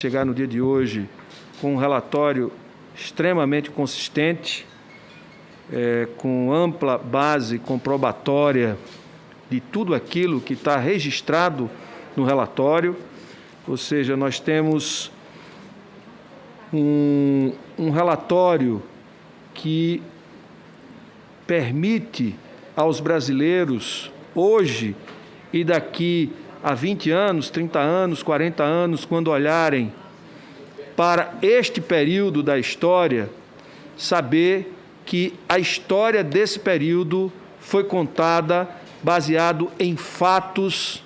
chegar no dia de hoje com um relatório extremamente consistente, com ampla base comprobatória de tudo aquilo que está registrado no relatório, ou seja, nós temos um relatório que permite aos brasileiros, hoje e daqui a 20 anos, 30 anos, 40 anos, quando olharem para este período da história, saber que a história desse período foi contada baseado em fatos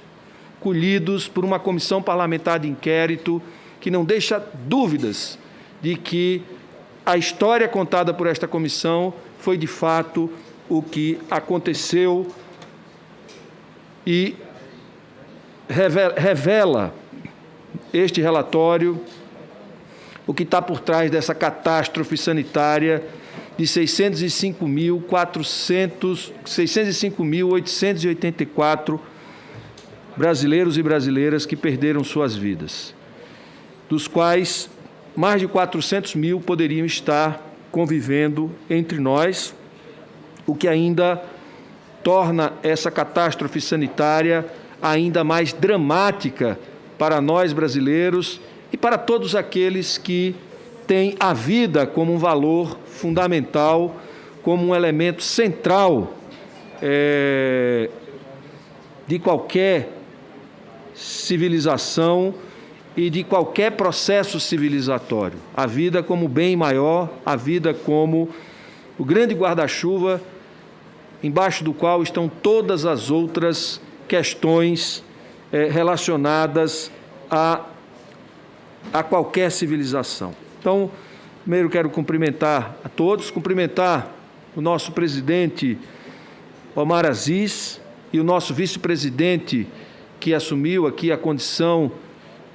colhidos por uma comissão parlamentar de inquérito que não deixa dúvidas de que a história contada por esta comissão foi, de fato, o que aconteceu e revela este relatório o que está por trás dessa catástrofe sanitária de 605.884 brasileiros e brasileiras que perderam suas vidas, dos quais mais de 400 mil poderiam estar convivendo entre nós, o que ainda torna essa catástrofe sanitária ainda mais dramática para nós brasileiros e para todos aqueles que têm a vida como um valor fundamental, como um elemento central de qualquer civilização e de qualquer processo civilizatório. A vida como bem maior, a vida como o grande guarda-chuva embaixo do qual estão todas as outras questões relacionadas a qualquer civilização. Então, primeiro quero cumprimentar a todos, cumprimentar o nosso presidente Omar Aziz e o nosso vice-presidente, que assumiu aqui a condição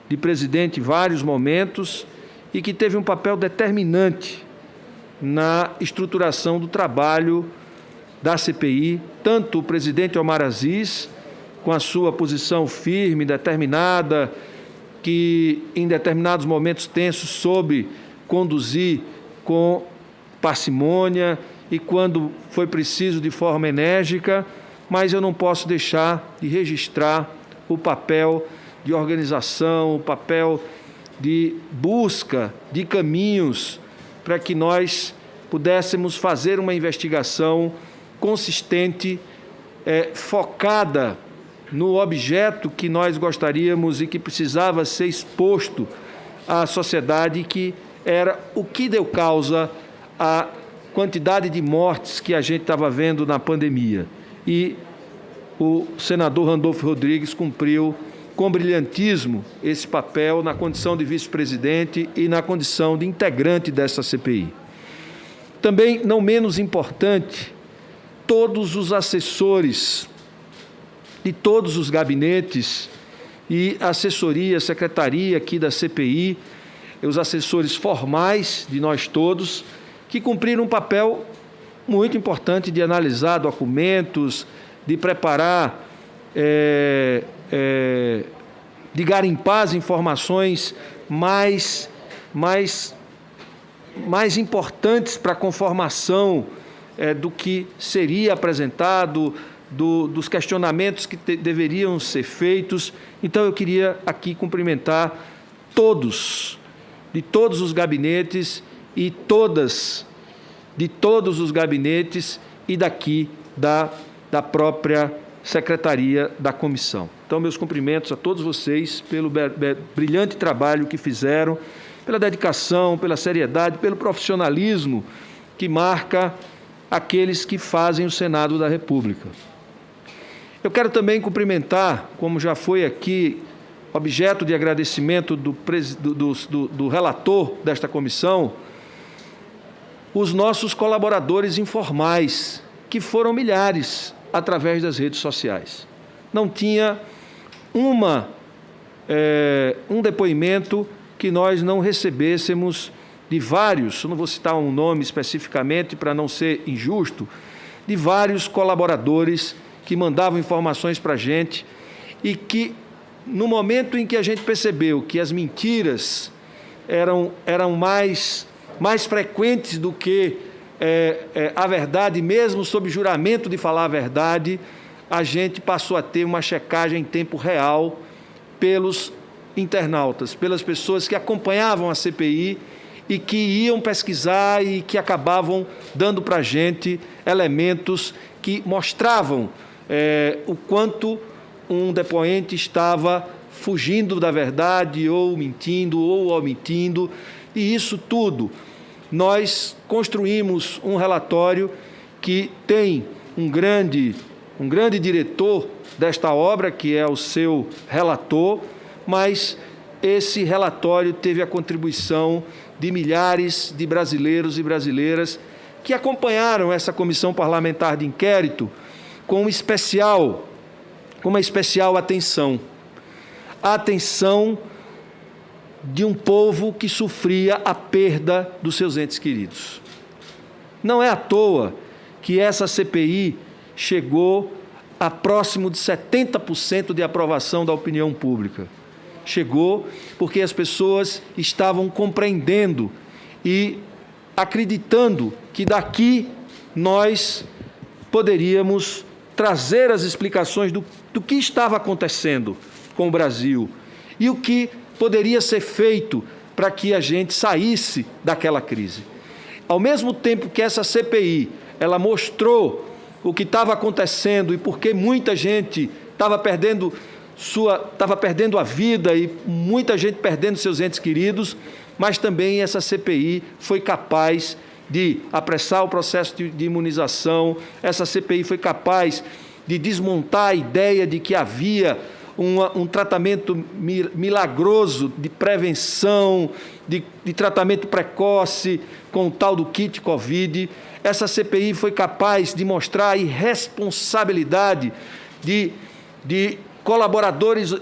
de presidente em vários momentos e que teve um papel determinante na estruturação do trabalho da CPI, tanto o presidente Omar Aziz, com a sua posição firme, determinada, que em determinados momentos tensos soube conduzir com parcimônia e, quando foi preciso, de forma enérgica, mas eu não posso deixar de registrar o papel de organização, o papel de busca de caminhos para que nós pudéssemos fazer uma investigação consistente, focada no objeto que nós gostaríamos e que precisava ser exposto à sociedade, que era o que deu causa à quantidade de mortes que a gente estava vendo na pandemia. E o senador Randolfo Rodrigues cumpriu com brilhantismo esse papel na condição de vice-presidente e na condição de integrante dessa CPI. Também, não menos importante, todos os assessores de todos os gabinetes e assessoria, secretaria aqui da CPI, os assessores formais de nós todos, que cumpriram um papel muito importante de analisar documentos, de preparar, de garimpar as informações mais importantes para a conformação do que seria apresentado, dos questionamentos que deveriam ser feitos. Então, eu queria aqui cumprimentar todos, de todos os gabinetes e de todos os gabinetes e daqui da própria secretaria da comissão. Então, meus cumprimentos a todos vocês pelo brilhante trabalho que fizeram, pela dedicação, pela seriedade, pelo profissionalismo que marca aqueles que fazem o Senado da República. Eu quero também cumprimentar, como já foi aqui objeto de agradecimento do relator desta comissão, os nossos colaboradores informais, que foram milhares através das redes sociais. Não tinha um depoimento que nós não recebêssemos de vários, não vou citar um nome especificamente para não ser injusto, de vários colaboradores que mandavam informações para a gente e que no momento em que a gente percebeu que as mentiras eram mais frequentes do que a verdade, mesmo sob juramento de falar a verdade, a gente passou a ter uma checagem em tempo real pelos internautas, pelas pessoas que acompanhavam a CPI e que iam pesquisar e que acabavam dando para a gente elementos que mostravam o quanto um depoente estava fugindo da verdade, ou mentindo, ou omitindo, e isso tudo. Nós construímos um relatório que tem um grande diretor desta obra, que é o seu relator, mas esse relatório teve a contribuição de milhares de brasileiros e brasileiras que acompanharam essa comissão parlamentar de inquérito com uma especial atenção. A atenção de um povo que sofria a perda dos seus entes queridos. Não é à toa que essa CPI chegou a próximo de 70% de aprovação da opinião pública. Chegou porque as pessoas estavam compreendendo e acreditando que daqui nós poderíamos trazer as explicações do que estava acontecendo com o Brasil e o que poderia ser feito para que a gente saísse daquela crise. Ao mesmo tempo que essa CPI, ela mostrou o que estava acontecendo e porque muita gente estava perdendo a vida e muita gente perdendo seus entes queridos, mas também essa CPI foi capaz de apressar o processo de imunização, essa CPI foi capaz de desmontar a ideia de que havia um tratamento milagroso de prevenção, de tratamento precoce com o tal do kit Covid. Essa CPI foi capaz de mostrar a irresponsabilidade de colaboradores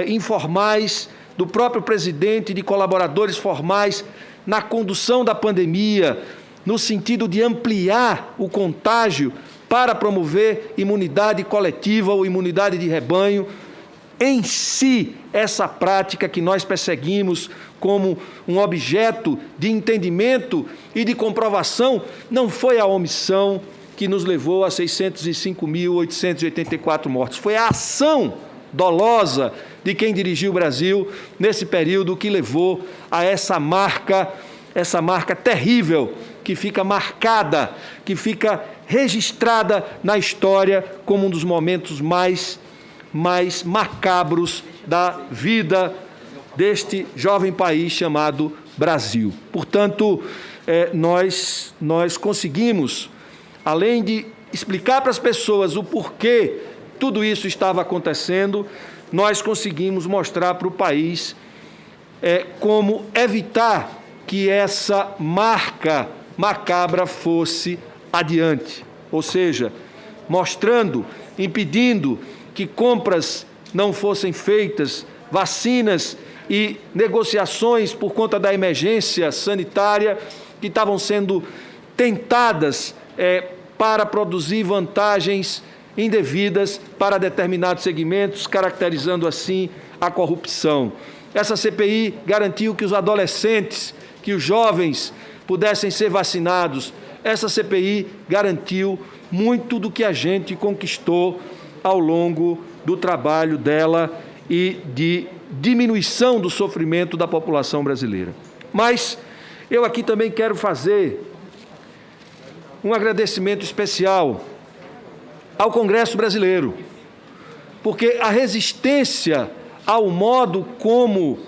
informais, do próprio presidente, de colaboradores formais, na condução da pandemia, no sentido de ampliar o contágio para promover imunidade coletiva ou imunidade de rebanho. Em si, essa prática que nós perseguimos como um objeto de entendimento e de comprovação, não foi a omissão que nos levou a 605.884 mortos. Foi a ação dolosa de quem dirigiu o Brasil nesse período que levou a essa marca terrível, que fica marcada, que fica registrada na história como um dos momentos mais macabros da vida deste jovem país chamado Brasil. Portanto, nós conseguimos, além de explicar para as pessoas o porquê tudo isso estava acontecendo, nós conseguimos mostrar para o país como evitar que essa marca macabra fosse adiante, ou seja, mostrando, impedindo que compras não fossem feitas, vacinas e negociações por conta da emergência sanitária que estavam sendo tentadas para produzir vantagens indevidas para determinados segmentos, caracterizando assim a corrupção. Essa CPI garantiu que os adolescentes, que os jovens pudessem ser vacinados. Essa CPI garantiu muito do que a gente conquistou ao longo do trabalho dela e de diminuição do sofrimento da população brasileira. Mas eu aqui também quero fazer um agradecimento especial ao Congresso brasileiro, porque a resistência ao modo como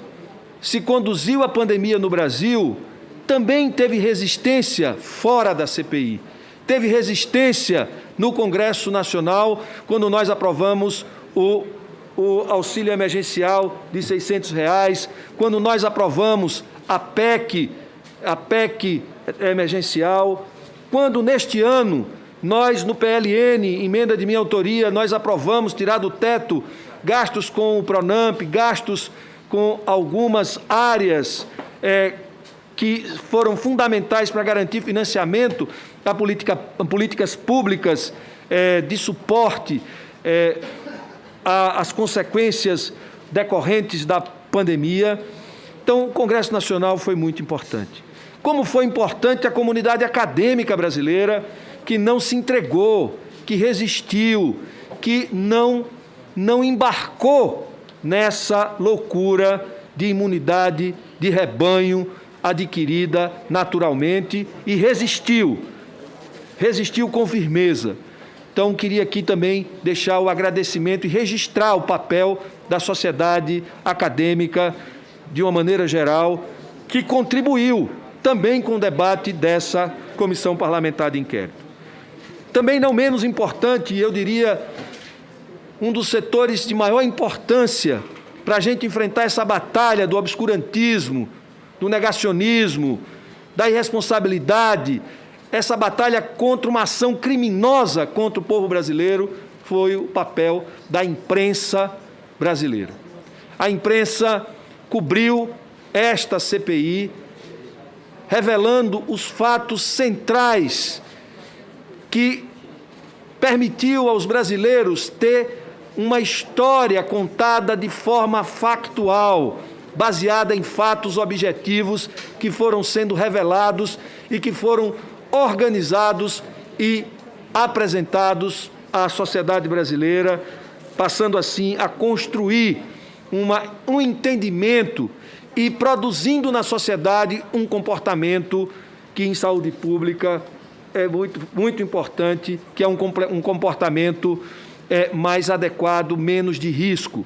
se conduziu a pandemia no Brasil também teve resistência fora da CPI. Teve resistência no Congresso Nacional, quando nós aprovamos o auxílio emergencial de R$600, quando nós aprovamos a PEC emergencial, quando neste ano nós, no PLN, emenda de minha autoria, nós aprovamos tirar do teto gastos com o Pronamp, gastos com algumas áreas que foram fundamentais para garantir financiamento a políticas públicas de suporte às consequências decorrentes da pandemia. Então, o Congresso Nacional foi muito importante. Como foi importante a comunidade acadêmica brasileira, que não se entregou, que resistiu, que não embarcou nessa loucura de imunidade de rebanho adquirida naturalmente e resistiu com firmeza. Então, queria aqui também deixar o agradecimento e registrar o papel da sociedade acadêmica, de uma maneira geral, que contribuiu também com o debate dessa comissão parlamentar de inquérito. Também não menos importante, eu diria, um dos setores de maior importância para a gente enfrentar essa batalha do obscurantismo, do negacionismo, da irresponsabilidade, essa batalha contra uma ação criminosa contra o povo brasileiro, foi o papel da imprensa brasileira. A imprensa cobriu esta CPI, revelando os fatos centrais que permitiu aos brasileiros ter uma história contada de forma factual, baseada em fatos objetivos que foram sendo revelados e que foram organizados e apresentados à sociedade brasileira, passando assim a construir um entendimento e produzindo na sociedade um comportamento que em saúde pública é muito importante, que é um comportamento mais adequado, menos de risco,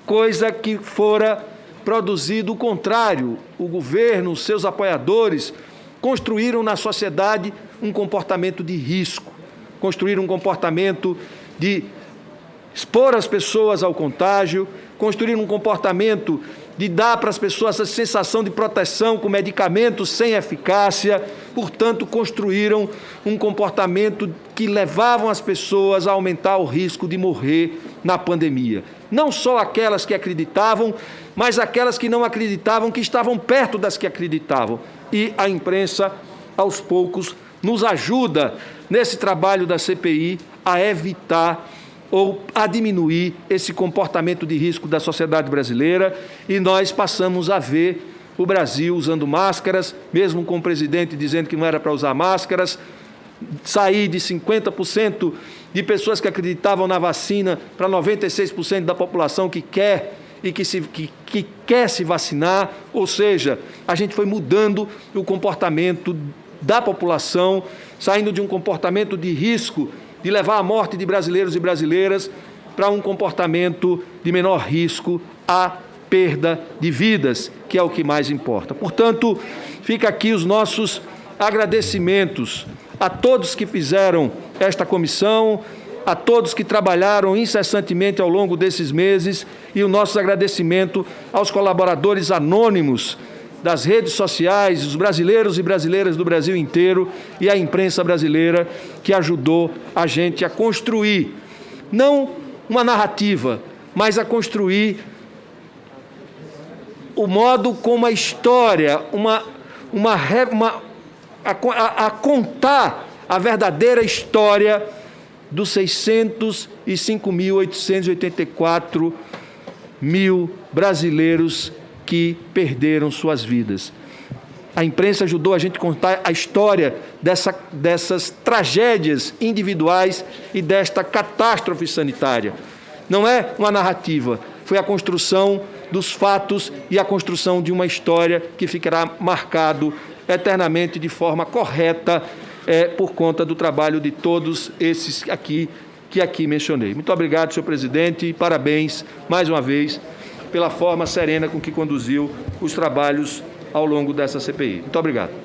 coisa que fora produzido o contrário. O governo, os seus apoiadores, construíram na sociedade um comportamento de risco, construíram um comportamento de expor as pessoas ao contágio, construíram um comportamento de dar para as pessoas essa sensação de proteção com medicamentos sem eficácia, portanto, construíram um comportamento que levavam as pessoas a aumentar o risco de morrer na pandemia. Não só aquelas que acreditavam, mas aquelas que não acreditavam, que estavam perto das que acreditavam. E a imprensa, aos poucos, nos ajuda nesse trabalho da CPI a evitar ou a diminuir esse comportamento de risco da sociedade brasileira, e nós passamos a ver o Brasil usando máscaras, mesmo com o presidente dizendo que não era para usar máscaras, sair de 50% de pessoas que acreditavam na vacina para 96% da população que quer e que quer se vacinar, ou seja, a gente foi mudando o comportamento da população, saindo de um comportamento de risco, de levar à morte de brasileiros e brasileiras, para um comportamento de menor risco à perda de vidas, que é o que mais importa. Portanto, fica aqui os nossos agradecimentos a todos que fizeram esta comissão, a todos que trabalharam incessantemente ao longo desses meses, e o nosso agradecimento aos colaboradores anônimos das redes sociais, os brasileiros e brasileiras do Brasil inteiro e a imprensa brasileira, que ajudou a gente a construir, não uma narrativa, mas a construir o modo como a história, a contar a verdadeira história dos 605.884 brasileiros que perderam suas vidas. A imprensa ajudou a gente a contar a história dessas tragédias individuais e desta catástrofe sanitária. Não é uma narrativa, foi a construção dos fatos e a construção de uma história que ficará marcado eternamente de forma correta por conta do trabalho de todos esses que aqui mencionei. Muito obrigado, senhor presidente, e parabéns, mais uma vez, pela forma serena com que conduziu os trabalhos ao longo dessa CPI. Muito obrigado.